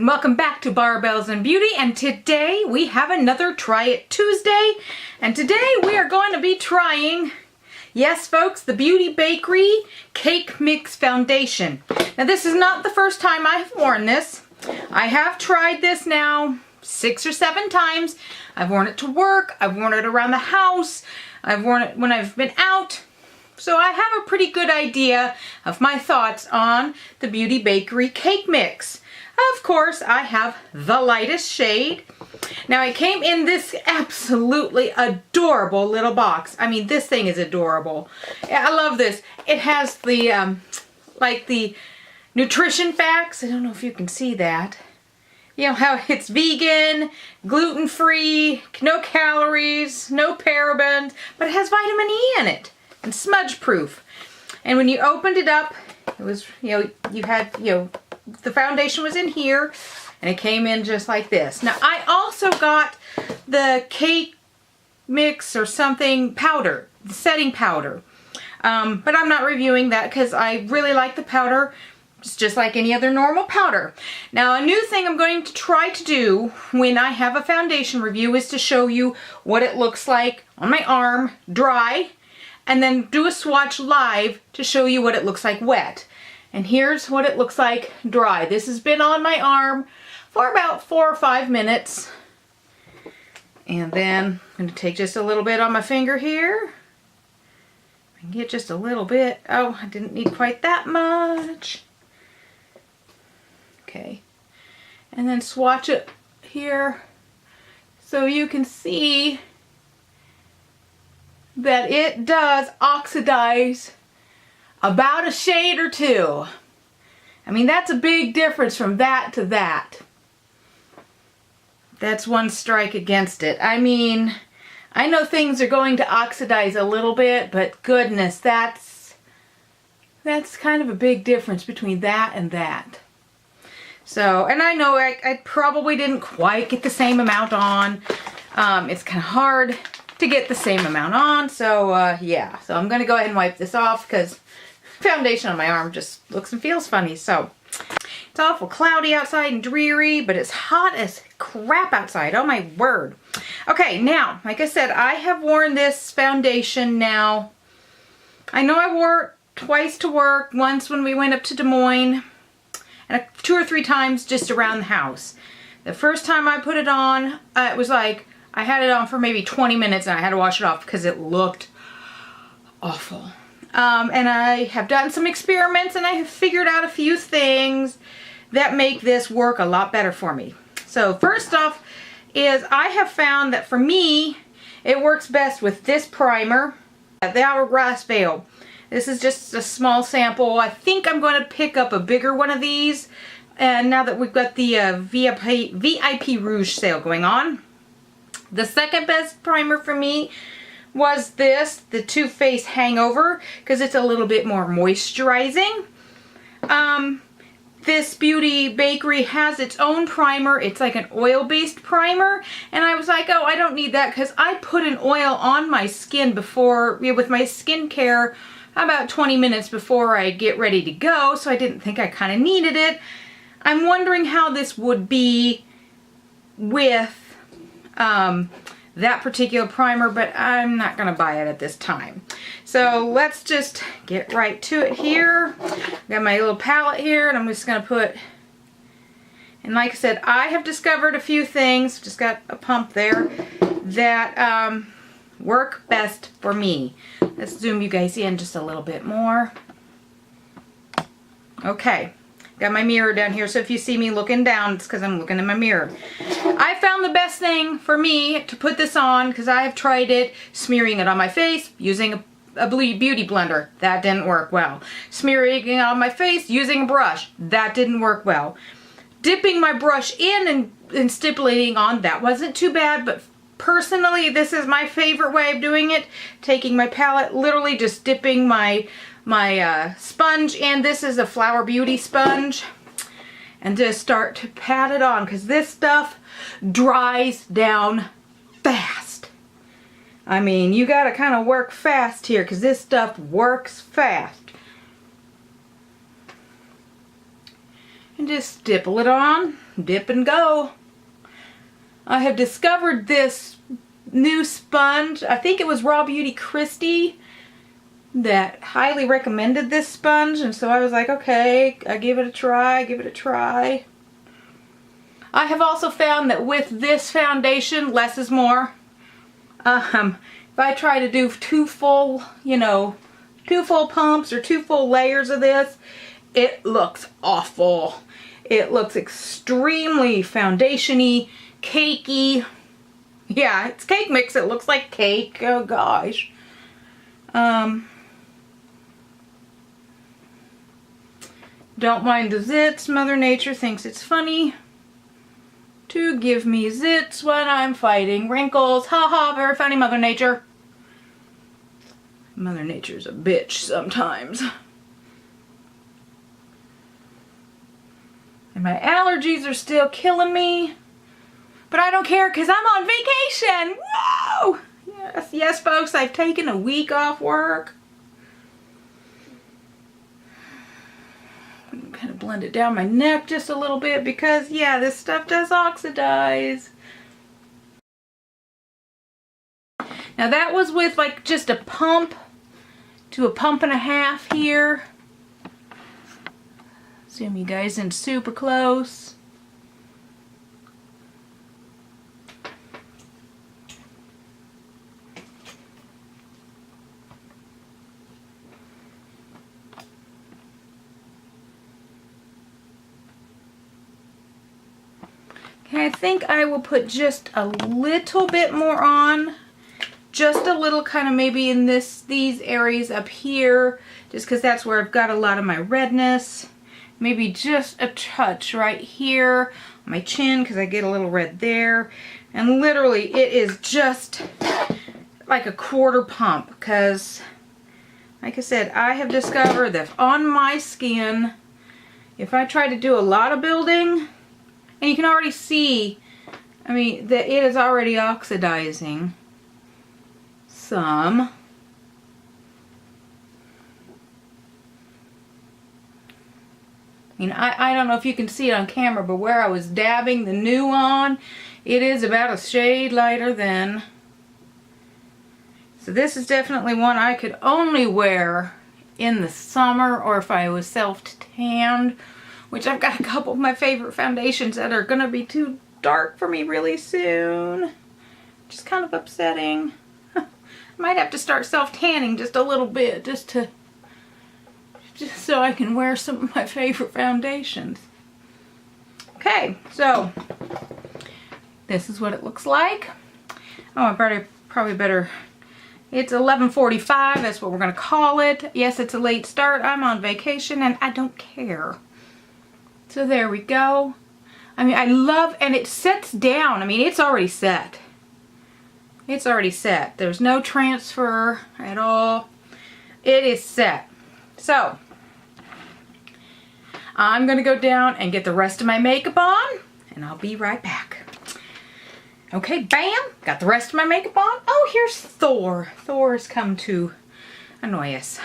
welcome back to Barbells and Beauty, and today we have another Try It Tuesday, and today we are going to be trying, yes folks, the Beauty Bakerie Cake Mix Foundation. Now this is not the first time I have worn this. I have tried this now 6 or 7 times. I've worn it to work, I've worn it around the house, I've worn it when I've been out. So I have a pretty good idea of my thoughts on the Beauty Bakerie Cake Mix. Of course, I have the lightest shade. Now it came in this absolutely adorable little box. I mean, this thing is adorable. I love this. It has the, like the nutrition facts. I don't know if you can see that. You know how it's vegan, gluten-free, no calories, no parabens, but it has vitamin E in it. And smudge proof. And when you opened it up, it was, you had, the foundation was in here and it came in just like this. Now I also got the cake mix or something powder, the setting powder. But I'm not reviewing that because I really like the powder. It's just like any other normal powder. Now a new thing I'm going to try to do when I have a foundation review is to show you what it looks like on my arm, dry, and then do a swatch live to show you what it looks like wet. And here's what it looks like dry. This has been on my arm for about 4 or 5 minutes. And then I'm going to take just a little bit on my finger here. I can get just a little bit. Oh, I didn't need quite that much. Okay. And then swatch it here so you can see that it does oxidize about a shade or 2. I mean, that's a big difference from that to that. That's one strike against it. I mean, I know things are going to oxidize a little bit, but goodness, that's kind of a big difference between that and that. So, and I know I probably didn't quite get the same amount on. It's kind of hard to get the same amount on, so yeah. So I'm going to go ahead and wipe this off because foundation on my arm just looks and feels funny. So it's awful cloudy outside and dreary, but it's hot as crap outside. Oh my word. Okay, now, like I said, I have worn this foundation now. I know I wore it twice to work, once when we went up to Des Moines, and 2 or 3 times just around the house. The first time I put it on, it was like, I had it on for maybe 20 minutes and I had to wash it off because it looked awful. And I have done some experiments and I have figured out a few things that make this work a lot better for me. So first off is I have found that for me, it works best with this primer, the Hourglass Veil. This is just a small sample. I think I'm going to pick up a bigger one of these. And now that we've got the VIP Rouge sale going on. The second best primer for me was this, the Too Faced Hangover, because it's a little bit more moisturizing. This Beauty Bakerie has its own primer. It's like an oil-based primer, and I was like, oh, I don't need that because I put an oil on my skin before, with my skincare about 20 minutes before I get ready to go, so I didn't think I kind of needed it. I'm wondering how this would be with that particular primer, but I'm not going to buy it at this time. So let's just get right to it here. Got my little palette here, and I'm just going to put, and like I said, I have discovered a few things, just got a pump there, that work best for me. Let's zoom you guys in just a little bit more. Okay. Got my mirror down here, so if you see me looking down, it's because I'm looking in my mirror. I found the best thing for me to put this on, because I have tried it, smearing it on my face, using a beauty blender. That didn't work well. Smearing it on my face, using a brush. That didn't work well. Dipping my brush in and stipulating on, that wasn't too bad, but personally, this is my favorite way of doing it. Taking my palette, literally just dipping my sponge in. This is a Flower Beauty sponge, and just start to pat it on, because this stuff dries down fast. I mean, you gotta kind of work fast here because this stuff works fast. And just stipple it on dip and go. I have discovered this new sponge. I think it was Raw Beauty Christy that highly recommended this sponge, and so I was like, okay, I give it a try, I have also found that with this foundation, less is more. If I try to do two full pumps or 2 full layers of this, it looks awful. It looks extremely foundation-y, cakey. Yeah, it's cake mix. It looks like cake. Oh gosh. Don't mind the zits. Mother Nature thinks it's funny to give me zits when I'm fighting wrinkles. Ha ha, very funny, Mother Nature. Mother Nature's a bitch sometimes. And my allergies are still killing me. But I don't care because I'm on vacation. Whoa! Yes, yes, folks, I've taken a week off work. I'm kind of blend it down my neck just a little bit because, yeah, this stuff does oxidize. Now that was with like just a pump to a pump and a half here. Zoom you guys in super close. Okay, I think I will put just a little bit more on. Just a little, kind of maybe in these areas up here, just because that's where I've got a lot of my redness. Maybe just a touch right here on my chin because I get a little red there. And literally it is just like a quarter pump because, like I said, I have discovered that on my skin, if I try to do a lot of building, and you can already see, I mean, that it is already oxidizing some. I mean, I don't know if you can see it on camera, but where I was dabbing the new on, it is about a shade lighter than. So this is definitely one I could only wear in the summer or if I was self-tanned, which I've got a couple of my favorite foundations that are going to be too dark for me really soon. Which is kind of upsetting. Might have to start self-tanning just a little bit just so I can wear some of my favorite foundations. Okay, so this is what it looks like. Oh, I probably better. It's 11:45. That's what we're going to call it. Yes, it's a late start. I'm on vacation and I don't care. So there we go. I mean, I love, and it sets down. I mean, it's already set. It's already set. There's no transfer at all. It is set. So, I'm going to go down and get the rest of my makeup on, and I'll be right back. Okay, bam! Got the rest of my makeup on. Oh, here's Thor. Thor has come to annoy us.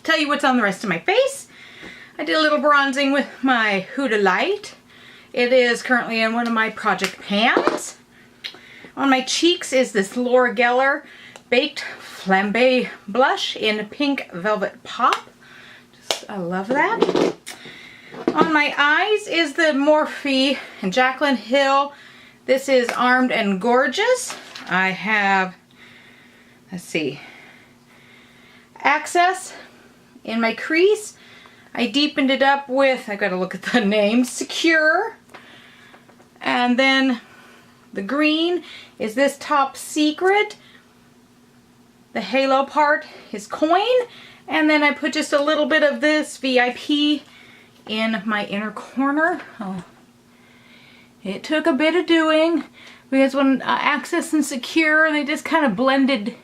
Tell you what's on the rest of my face. I did a little bronzing with my Huda Light. It is currently in one of my project pans. On my cheeks is this Laura Geller Baked Flambe Blush in Pink Velvet Pop. I love that. On my eyes is the Morphe and Jaclyn Hill. This is Armed and Gorgeous. I have, let's see, Access in my crease. I deepened it up with, I gotta look at the name, Secure. And then the green is this Top Secret. The halo part is Coin. And then I put just a little bit of this VIP in my inner corner. Oh, it took a bit of doing because when Access and Secure, they just kind of blended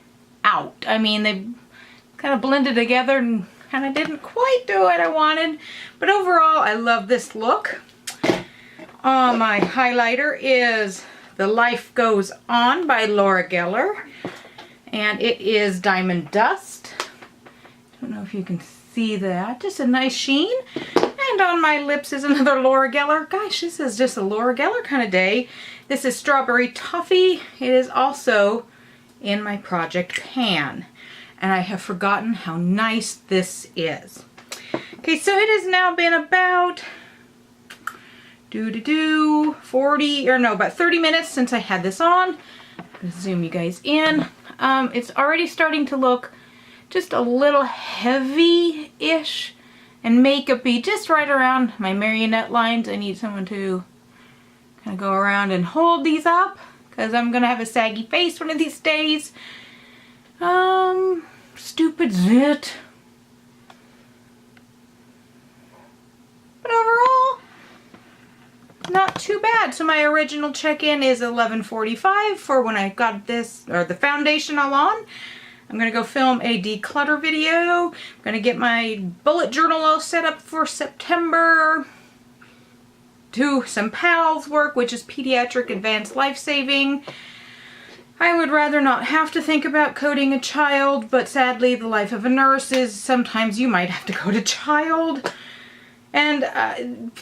out. I mean, they kind of blended together and kind of didn't quite do what I wanted. But overall, I love this look. My highlighter is The Life Goes On by Laura Geller. And it is Diamond Dust. Don't know if you can see that. Just a nice sheen. And And on my lips is another Laura Geller. Gosh, this is just a Laura Geller kind of day. This is Strawberry Toffee. It is also in my project pan. And I have forgotten how nice this is. Okay, so it has now been about about 30 minutes since I had this on. I'm gonna zoom you guys in. It's already starting to look just a little heavy-ish and makeup-y, just right around my marionette lines. I need someone to kind of go around and hold these up because I'm gonna have a saggy face one of these days. Stupid zit. But overall, not too bad. So my original check-in is 11:45 for when I got this, or the foundation all on. I'm going to go film a declutter video. I'm going to get my bullet journal all set up for September. Do some PALS work, which is Pediatric Advanced Life Saving. I would rather not have to think about coding a child, but sadly the life of a nurse is sometimes you might have to code a child. And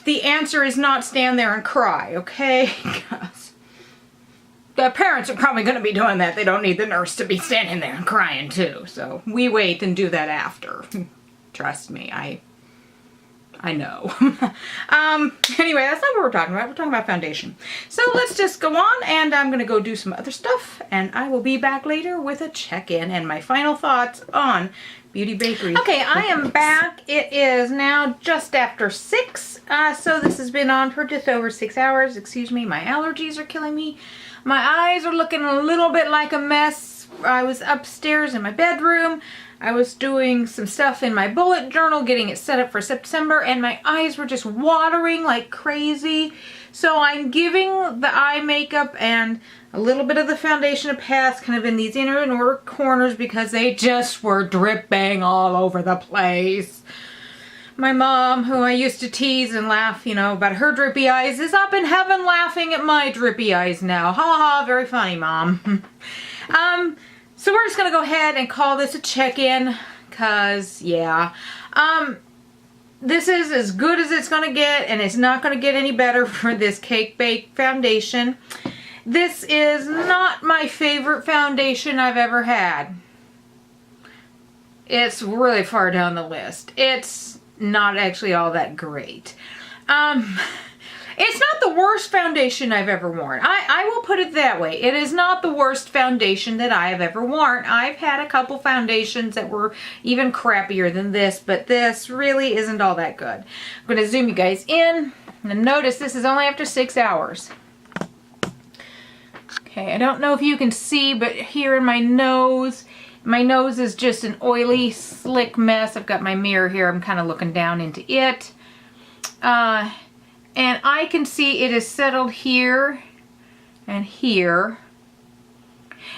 the answer is not stand there and cry, okay? Because the parents are probably going to be doing that. They don't need the nurse to be standing there and crying too. So we wait and do that after. Trust me, I know. Anyway, that's not what we're talking about. We're talking about foundation. So let's just go on, and I'm going to go do some other stuff, and I will be back later with a check-in and my final thoughts on Beauty Bakerie. Okay, I am back. It is now just after 6, so this has been on for just over 6 hours. Excuse me, my allergies are killing me. My eyes are looking a little bit like a mess. I was upstairs in my bedroom. I was doing some stuff in my bullet journal, getting it set up for September, and my eyes were just watering like crazy. So I'm giving the eye makeup and a little bit of the foundation a pass, kind of in these inner and outer corners, because they just were dripping all over the place. My mom, who I used to tease and laugh, you know, about her drippy eyes, is up in heaven laughing at my drippy eyes now. Ha ha, very funny, Mom. So we're just going to go ahead and call this a check-in, because, yeah. This is as good as it's going to get, and it's not going to get any better for this Cake Bake foundation. This is not my favorite foundation I've ever had. It's really far down the list. It's not actually all that great. It's not the worst foundation I've ever worn. I will put it that way. It is not the worst foundation that I have ever worn. I've had a couple foundations that were even crappier than this, but this really isn't all that good. I'm going to zoom you guys in. And notice this is only after 6 hours. Okay, I don't know if you can see, but here in my nose is just an oily, slick mess. I've got my mirror here. I'm kind of looking down into it. And I can see it is settled here and here.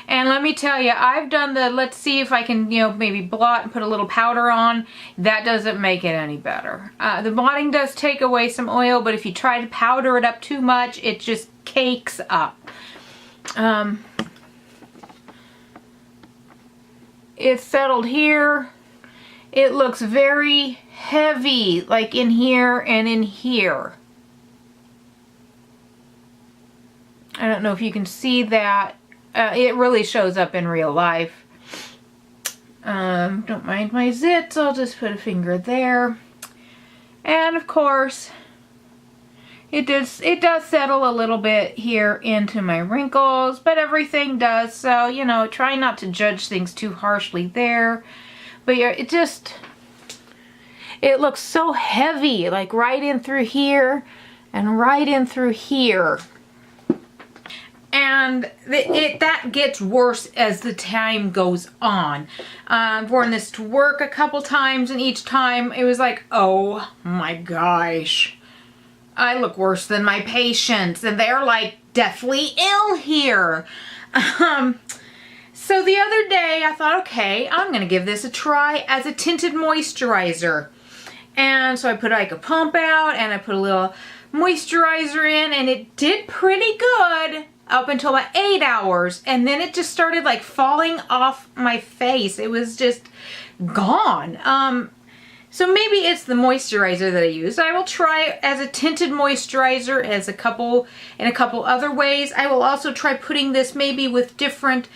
And let me tell you, I've done the, let's see if I can, you know, maybe blot and put a little powder on. That doesn't make it any better. The blotting does take away some oil, but if you try to powder it up too much, it just cakes up. It's settled here. It looks very heavy, like in here and in here. I don't know if you can see that. It really shows up in real life. Don't mind my zits. I'll just put a finger there. And of course, it does settle a little bit here into my wrinkles, but everything does. So, you know, try not to judge things too harshly there. But yeah, it looks so heavy, like right in through here and right in through here. And that gets worse as the time goes on. I've worn this to work a couple times, and each time it was like, oh my gosh, I look worse than my patients, and they're like deathly ill here. So the other day I thought, okay, I'm going to give this a try as a tinted moisturizer. And so I put like a pump out, and I put a little moisturizer in, and it did pretty good up until about 8 hours, and then it just started like falling off my face. It was just gone. So maybe it's the moisturizer that I use. I will try as a tinted moisturizer in a couple other ways. I will also try putting this maybe with different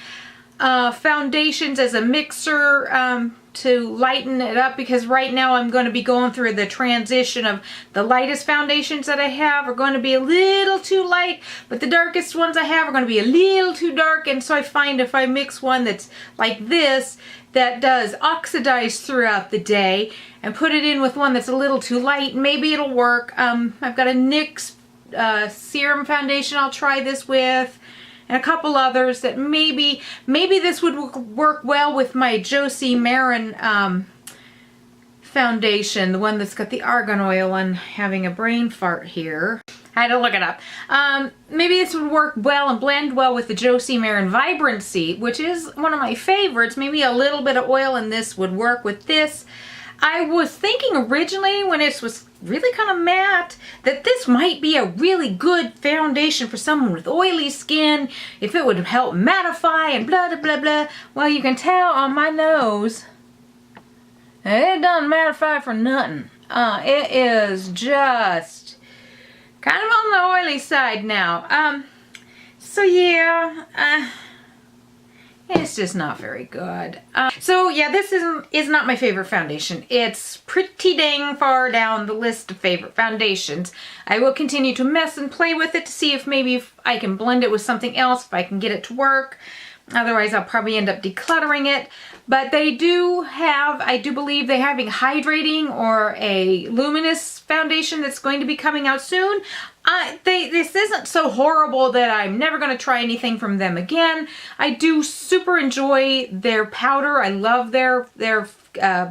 foundations as a mixer to lighten it up, because right now I'm going to be going through the transition of the lightest foundations that I have are going to be a little too light, but the darkest ones I have are going to be a little too dark. And so I find if I mix one that's like this, that does oxidize throughout the day, and put it in with one that's a little too light, maybe it'll work. I've got a NYX serum foundation I'll try this with, and a couple others that maybe this would work well with my Josie Marin foundation, the one that's got the argan oil. I'm having a brain fart here. I had to look it up. Maybe this would work well and blend well with the Josie Marin Vibrancy, which is one of my favorites. Maybe a little bit of oil in this would work with this. I was thinking originally, when it was really kind of matte, that this might be a really good foundation for someone with oily skin, if it would help mattify and blah, blah, blah, blah. Well, you can tell on my nose, it doesn't mattify for nothing. It is just kind of on the oily side now. So yeah, it's just not very good. So yeah, this is not my favorite foundation. It's pretty dang far down the list of favorite foundations. I will continue to mess and play with it to see if maybe I can blend it with something else, if I can get it to work. Otherwise, I'll probably end up decluttering it. But they do have, I do believe they have a hydrating or a luminous foundation that's going to be coming out soon. This isn't so horrible that I'm never going to try anything from them again. I do super enjoy their powder. I love their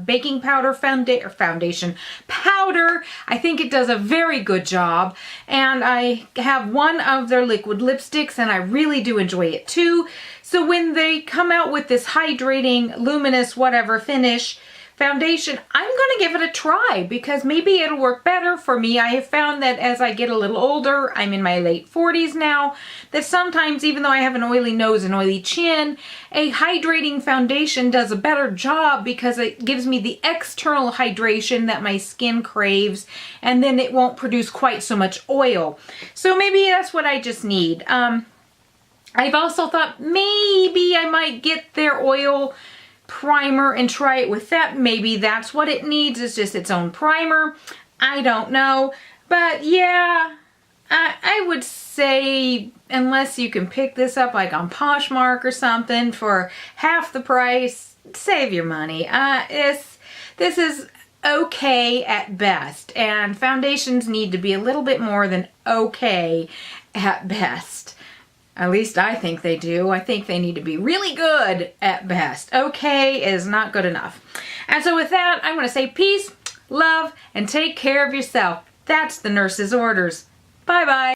baking powder foundation powder. I think it does a very good job. And I have one of their liquid lipsticks, and I really do enjoy it too. So when they come out with this hydrating, luminous, whatever finish foundation, I'm going to give it a try, because maybe it'll work better for me. I have found that as I get a little older, I'm in my late 40s now, that sometimes, even though I have an oily nose and oily chin, a hydrating foundation does a better job, because it gives me the external hydration that my skin craves, and then it won't produce quite so much oil. So maybe that's what I just need. I've also thought maybe I might get their oil primer and try it with that. Maybe that's what it needs, is just its own primer. I don't know. But yeah, I would say, unless you can pick this up like on Poshmark or something for half the price, save your money. This is okay at best, and foundations need to be a little bit more than okay at best. At least I think they do. I think they need to be really good at best. Okay is not good enough. And so with that, I'm going to say peace, love, and take care of yourself. That's the nurse's orders. Bye-bye.